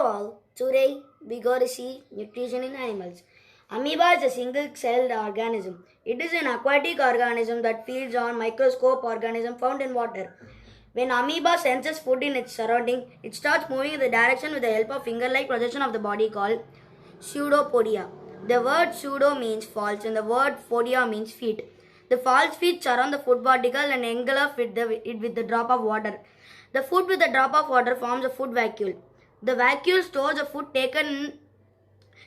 all, today we got to see nutrition in animals. Amoeba is a single-celled organism. It is an aquatic organism that feeds on microscope organism found in water. When amoeba senses food in its surrounding, it starts moving in the direction with the help of finger-like projection of the body called pseudopodia. The word pseudo means false and the word podia means feet. The false feet surround the food particle and engulf it with the drop of water. The food with the drop of water forms a food vacuole. The vacuole stores the food taken in.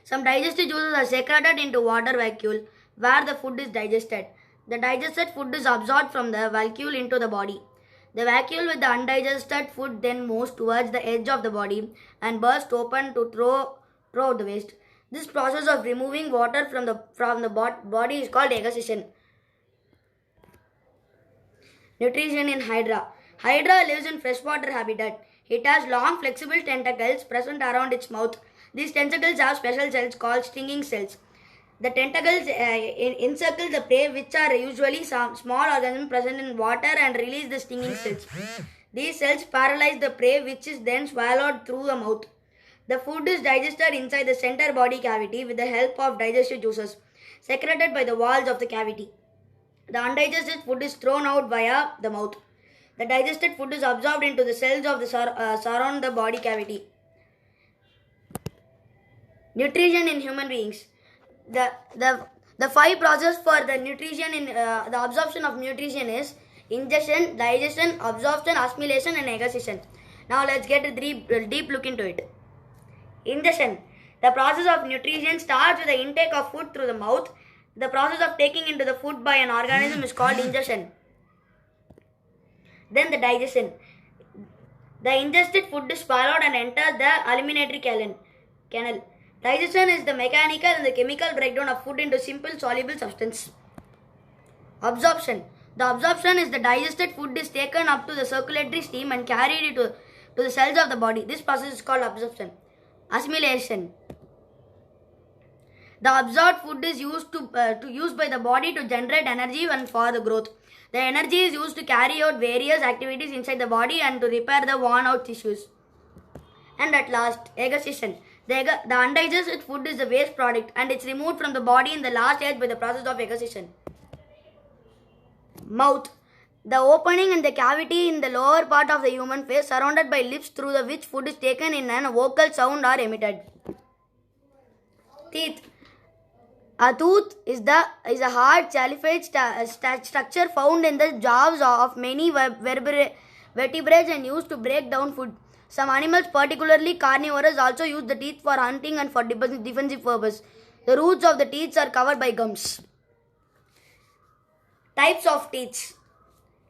Some digestive juices are secreted into water vacuole where the food is digested. The digested food is absorbed from the vacuole into the body. The vacuole with the undigested food then moves towards the edge of the body and bursts open to throw out the waste. This process of removing water from the body is called egoscussion. Nutrition in Hydra. Hydra lives in freshwater habitat. It has long flexible tentacles present around its mouth. These tentacles have special cells called stinging cells. The tentacles encircle the prey, which are usually some small organisms present in water, and release the stinging cells. These cells paralyze the prey, which is then swallowed through the mouth. The food is digested inside the center body cavity with the help of digestive juices secreted by the walls of the cavity. The undigested food is thrown out via the mouth. The digested food is absorbed into the cells of the surround the body cavity. Nutrition in human beings. The five processes for the nutrition in the absorption of nutrition is ingestion, digestion, absorption, assimilation, and egoscussion. Now let's get a deep look into it. Ingestion. The process of nutrition starts with the intake of food through the mouth. The process of taking into the food by an organism is called ingestion. Then the digestion. The ingested food is swallowed and enters the alimentary canal. Digestion is the mechanical and the chemical breakdown of food into simple soluble substance. Absorption. The absorption is the digested food is taken up to the circulatory stream and carried to the cells of the body. This process is called absorption. Assimilation. The absorbed food is used by the body to generate energy and for the growth. The energy is used to carry out various activities inside the body and to repair the worn out tissues. And at last, egoscussion. The undigested food is the waste product and it's removed from the body in the last stage by the process of egoscussion. Mouth. The opening and the cavity in the lower part of the human face surrounded by lips through which food is taken in and a vocal sound are emitted. Teeth. A tooth is a hard caliphate structure found in the jaws of many vertebrates and used to break down food. Some animals, particularly carnivores, also use the teeth for hunting and for defensive purpose. The roots of the teeth are covered by gums. Types of teeth.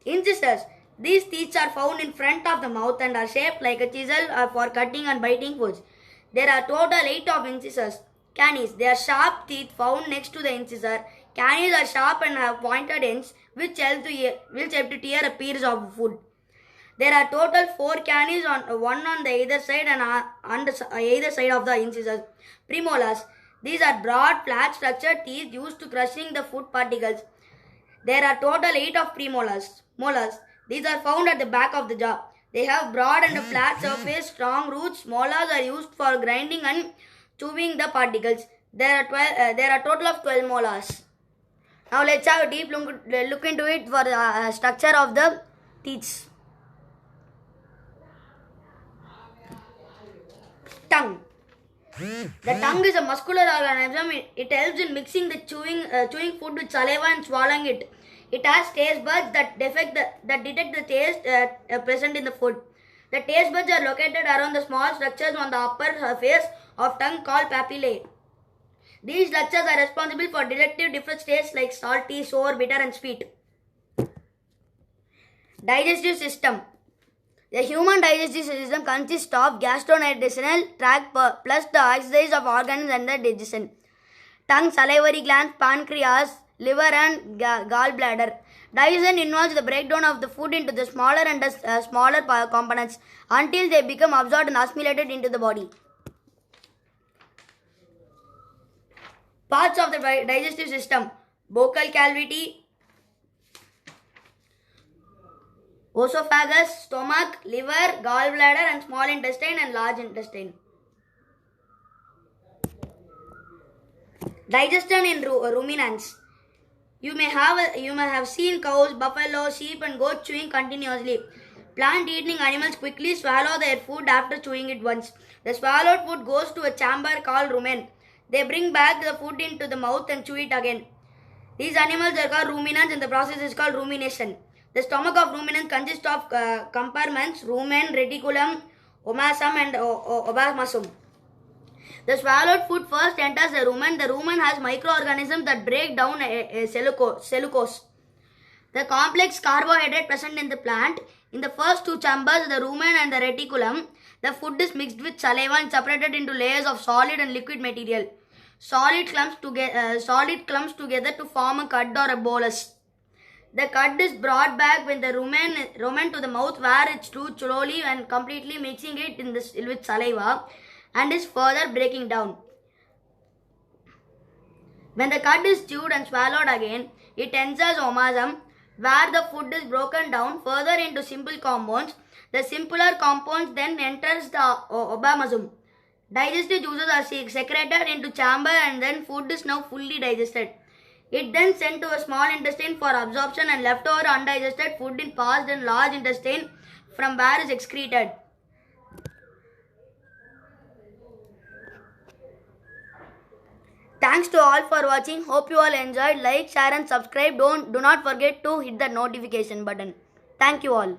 Incisors. These teeth are found in front of the mouth and are shaped like a chisel for cutting and biting foods. There are total 8 of incisors. Canines. They are sharp teeth found next to the incisor. Canines are sharp and have pointed ends which help to tear a piece of food. There are total 4 canines, one on the either side and on either side of the incisor. Premolars. These are broad, flat structured teeth used to crushing the food particles. There are total 8 of premolars. Molars. These are found at the back of the jaw. They have broad and flat surface, strong roots. Molars are used for grinding and chewing the particles. There are total of 12 molars. Now let's have a deep look into it for the structure of the teeth. Tongue. The tongue is a muscular organism. It helps in mixing the chewing food with saliva and swallowing it. It has taste buds that detect the taste present in the food. The taste buds are located around the small structures on the upper surface of tongue called papillae. These structures are responsible for detecting different tastes like salty, sour, bitter, and sweet. Digestive system. The human digestive system consists of gastrointestinal tract plus the exercise of organs and the digestion. Tongue, salivary glands, pancreas, liver, and gallbladder. Digestion involves the breakdown of the food into the smaller and smaller components until they become absorbed and assimilated into the body. Parts of the digestive system: buccal cavity, esophagus, stomach, liver, gallbladder, and small intestine and large intestine. Digestion in ruminants. You may have seen cows, buffalo, sheep, and goats chewing continuously. Plant-eating animals quickly swallow their food after chewing it once. The swallowed food goes to a chamber called rumen. They bring back the food into the mouth and chew it again. These animals are called ruminants, and the process is called rumination. The stomach of ruminants consists of compartments: rumen, reticulum, omasum, and obamasum. The swallowed food first enters the rumen. The rumen has microorganisms that break down cellulose, the complex carbohydrate present in the plant. In the first two chambers, the rumen and the reticulum, the food is mixed with saliva and separated into layers of solid and liquid material. Solid clumps together to form a cud or a bolus. The cud is brought back with the rumen to the mouth, where it chews slowly and completely, mixing it with saliva, and is further breaking down. When the cud is chewed and swallowed again, it enters omasum, where the food is broken down further into simple compounds. The simpler compounds then enters the obamasum. Digestive juices are secreted into chamber, and then food is now fully digested. It then sent to a small intestine for absorption, and leftover undigested food is passed in large intestine, from where is excreted. Thanks to all for watching. Hope you all enjoyed. Like, share and subscribe. Do not forget to hit the notification button. Thank you all.